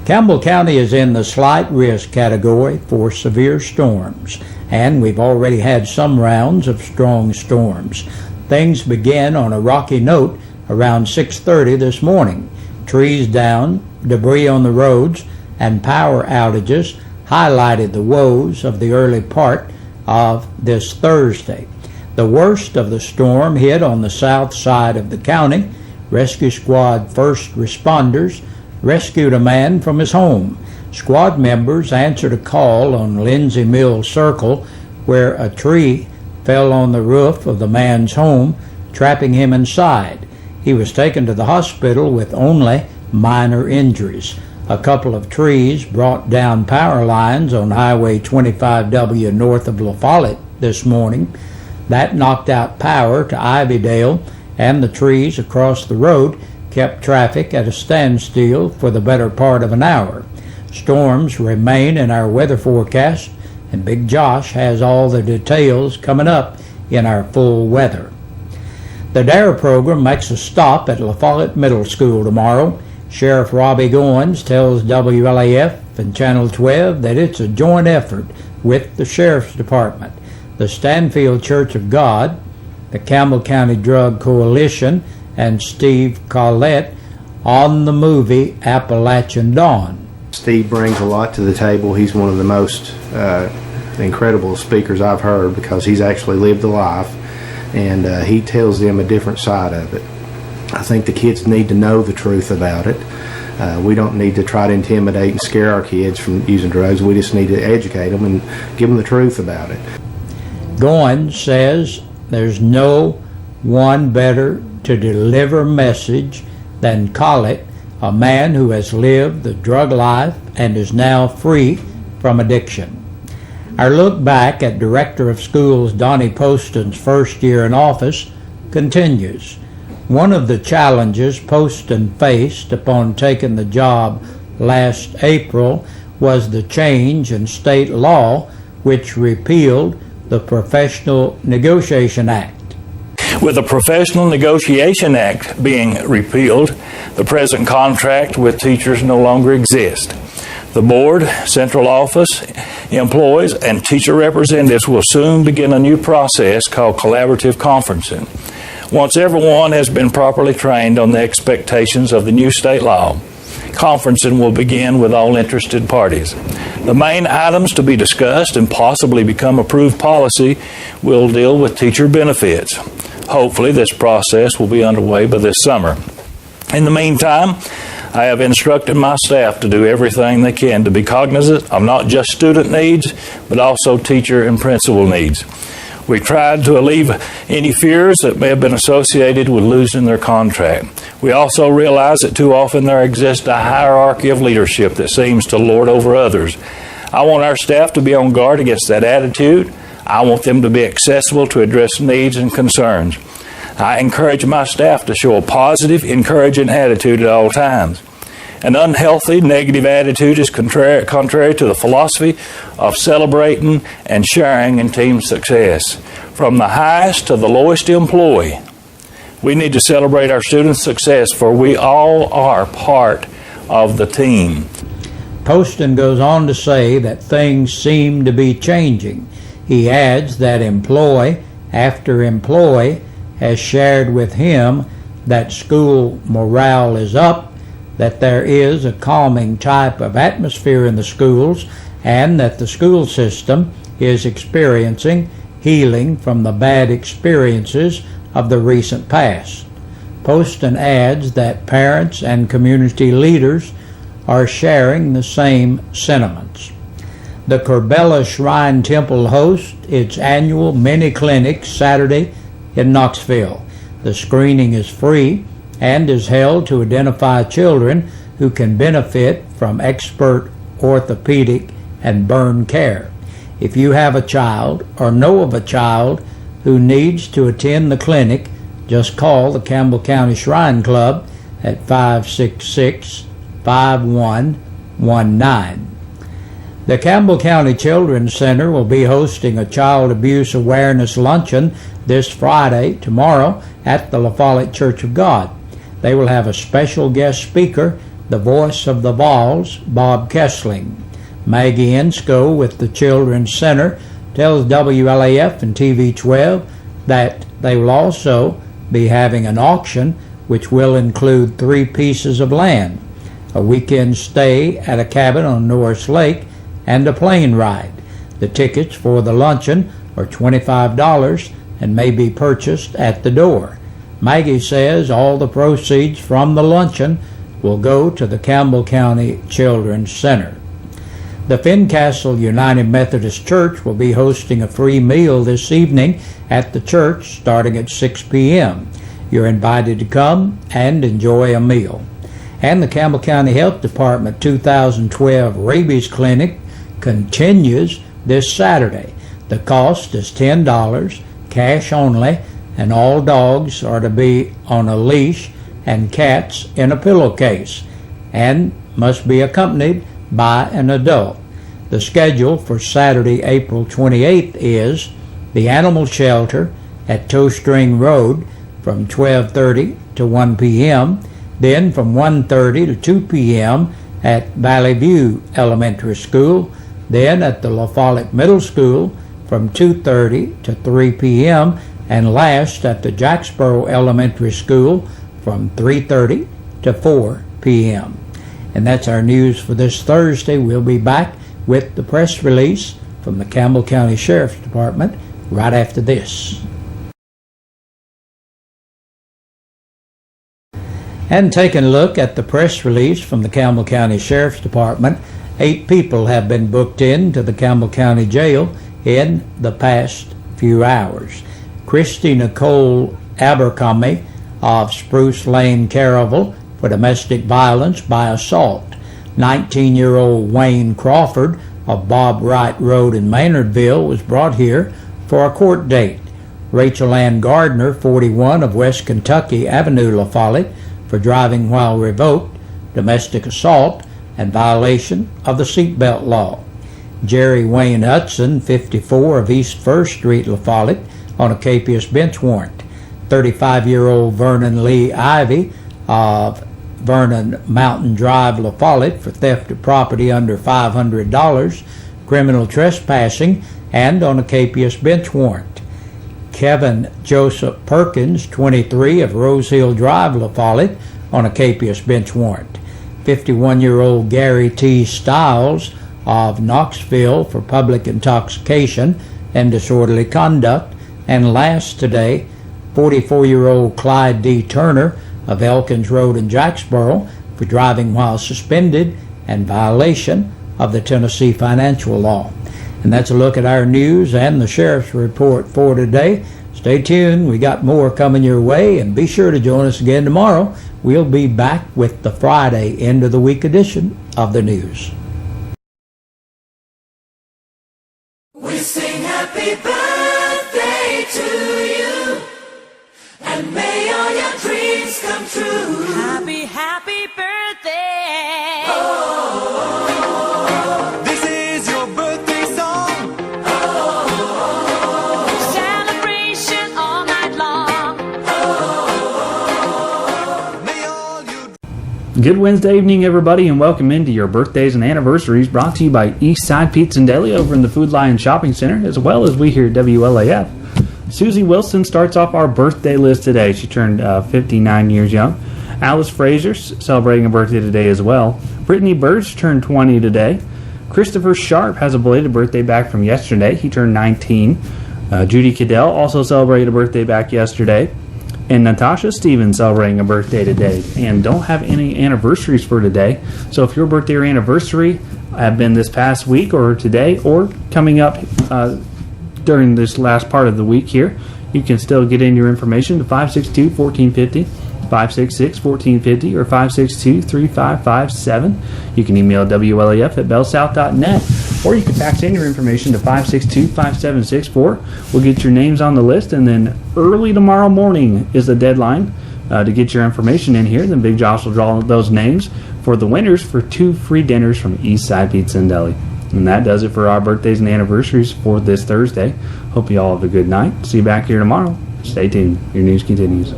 Campbell County is in the slight risk category for severe storms, and we've already had some rounds of strong storms. Things began on a rocky note around 6:30 this morning. Trees down, debris on the roads, and power outages highlighted the woes of the early part of this Thursday. The worst of the storm hit on the south side of the county. Rescue squad first responders rescued a man from his home. Squad members answered a call on Lindsay Mill Circle where a tree fell on the roof of the man's home, trapping him inside. He was taken to the hospital with only minor injuries. A couple of trees brought down power lines on Highway 25W north of La Follette this morning. That knocked out power to Ivydale, and the trees across the road kept traffic at a standstill for the better part of an hour. Storms remain in our weather forecast, and Big Josh has all the details coming up in our full weather. The DARE program makes a stop at La Follette Middle School tomorrow. Sheriff Robbie Goins tells WLAF and Channel 12 that it's a joint effort with the Sheriff's Department, the Stanfield Church of God, the Campbell County Drug Coalition, and Steve Collette on the movie Appalachian Dawn. Steve brings a lot to the table. He's one of the most incredible speakers I've heard because he's actually lived the life, and he tells them a different side of it. I think the kids need to know the truth about it. We don't need to try to intimidate and scare our kids from using drugs. We just need to educate them and give them the truth about it. Goins says there's no one better to deliver message than Collette, a man who has lived the drug life and is now free from addiction. Our look back at Director of Schools Donnie Poston's first year in office continues. One of the challenges Poston faced upon taking the job last April was the change in state law which repealed the Professional Negotiation Act. With the Professional Negotiation Act being repealed, the present contract with teachers no longer exists. The board, central office, employees, and teacher representatives will soon begin a new process called collaborative conferencing. Once everyone has been properly trained on the expectations of the new state law, conferencing will begin with all interested parties. The main items to be discussed and possibly become approved policy will deal with teacher benefits. Hopefully, this process will be underway by this summer. In the meantime, I have instructed my staff to do everything they can to be cognizant of not just student needs, but also teacher and principal needs. We tried to alleviate any fears that may have been associated with losing their contract. We also realize that too often there exists a hierarchy of leadership that seems to lord over others. I want our staff to be on guard against that attitude. I want them to be accessible to address needs and concerns. I encourage my staff to show a positive, encouraging attitude at all times. An unhealthy, negative attitude is contrary to the philosophy of celebrating and sharing in team success. From the highest to the lowest employee, we need to celebrate our students' success, for we all are part of the team. Poston goes on to say that things seem to be changing. He adds that employee after employee has shared with him that school morale is up, that there is a calming type of atmosphere in the schools, and that the school system is experiencing healing from the bad experiences of the recent past. Poston adds that parents and community leaders are sharing the same sentiments. The Corbella Shrine Temple hosts its annual mini-clinic Saturday in Knoxville. The screening is free and is held to identify children who can benefit from expert orthopedic and burn care. If you have a child or know of a child who needs to attend the clinic, just call the Campbell County Shrine Club at 566-5119. The Campbell County Children's Center will be hosting a child abuse awareness luncheon this Friday, tomorrow, at the La Follette Church of God. They will have a special guest speaker, the voice of the Vols, Bob Kessling. Maggie Ensko with the Children's Center tells WLAF and TV12 that they will also be having an auction which will include 3 pieces of land, a weekend stay at a cabin on Norris Lake, and a plane ride. The tickets for the luncheon are $25 and may be purchased at the door. Maggie says all the proceeds from the luncheon will go to the Campbell County Children's Center. The Fincastle United Methodist Church will be hosting a free meal this evening at the church starting at 6 p.m. You're invited to come and enjoy a meal. And the Campbell County Health Department 2012 Rabies Clinic continues this Saturday. The cost is $10, cash only, and all dogs are to be on a leash and cats in a pillowcase and must be accompanied by an adult. The schedule for Saturday, April 28th is the Animal Shelter at Toe String Road from 12:30 to 1 p.m., then from 1:30 to 2 p.m. at Valley View Elementary School, then at the La Follette Middle School from 2:30 to 3 p.m., and last at the Jacksboro Elementary School from 3:30 to 4 p.m. And that's our news for this Thursday. We'll be back with the press release from the Campbell County Sheriff's Department right after this. And taking a look at the press release from the Campbell County Sheriff's Department, 8 people have been booked into the Campbell County Jail in the past few hours. Christy Nicole Abercrombie of Spruce Lane, Caryville, for domestic violence by assault. 19-year-old Wayne Crawford of Bob Wright Road in Maynardville was brought here for a court date. Rachel Ann Gardner, 41, of West Kentucky Avenue, La Follette, for driving while revoked, domestic assault, and violation of the seatbelt law. Jerry Wayne Hudson, 54, of East 1st Street, La Follette, on a capious bench warrant. 35-year-old Vernon Lee Ivy of Vernon Mountain Drive, La Follette, for theft of property under $500, criminal trespassing, and on a capious bench warrant. Kevin Joseph Perkins, 23, of Rose Hill Drive, La Follette, on a capious bench warrant. 51-year-old Gary T. Stiles of Knoxville for public intoxication and disorderly conduct. And last today, 44-year-old Clyde D. Turner of Elkins Road in Jacksboro for driving while suspended and violation of the Tennessee financial law. And that's a look at our news and the sheriff's report for today. Stay tuned. We got more coming your way, and be sure to join us again tomorrow. We'll be back with the Friday end of the week edition of the news. We sing happy birthday to you, and may all your dreams come true. Happy, happy birthday. Oh, This is your birthday song. Celebration all night long. May all you Good Wednesday evening, everybody, and welcome into your birthdays and anniversaries, brought to you by Eastside Pizza and Deli over in the Food Lion Shopping Center, as well as we here at WLAF. Susie Wilson starts off our birthday list today. She turned 59 years young. Alice Fraser's celebrating a birthday today as well. Brittany Birch turned 20 today. Christopher Sharp has a belated birthday back from yesterday. He turned 19. Judy Cadell also celebrated a birthday back yesterday. And Natasha Stevens celebrating a birthday today. And don't have any anniversaries for today. So if your birthday or anniversary have been this past week or today or coming up during this last part of the week here, you can still get in your information to 562-1450, 566-1450, or 562-3557. You can email WLAF@bellsouth.net, or you can fax in your information to 562-5764. We'll get your names on the list, and then early tomorrow morning is the deadline to get your information in here. Then Big Josh will draw those names for the winners for 2 free dinners from Eastside Pizza and Deli. And that does it for our birthdays and anniversaries for this Thursday. Hope you all have a good night. See you back here tomorrow. Stay tuned. Your news continues.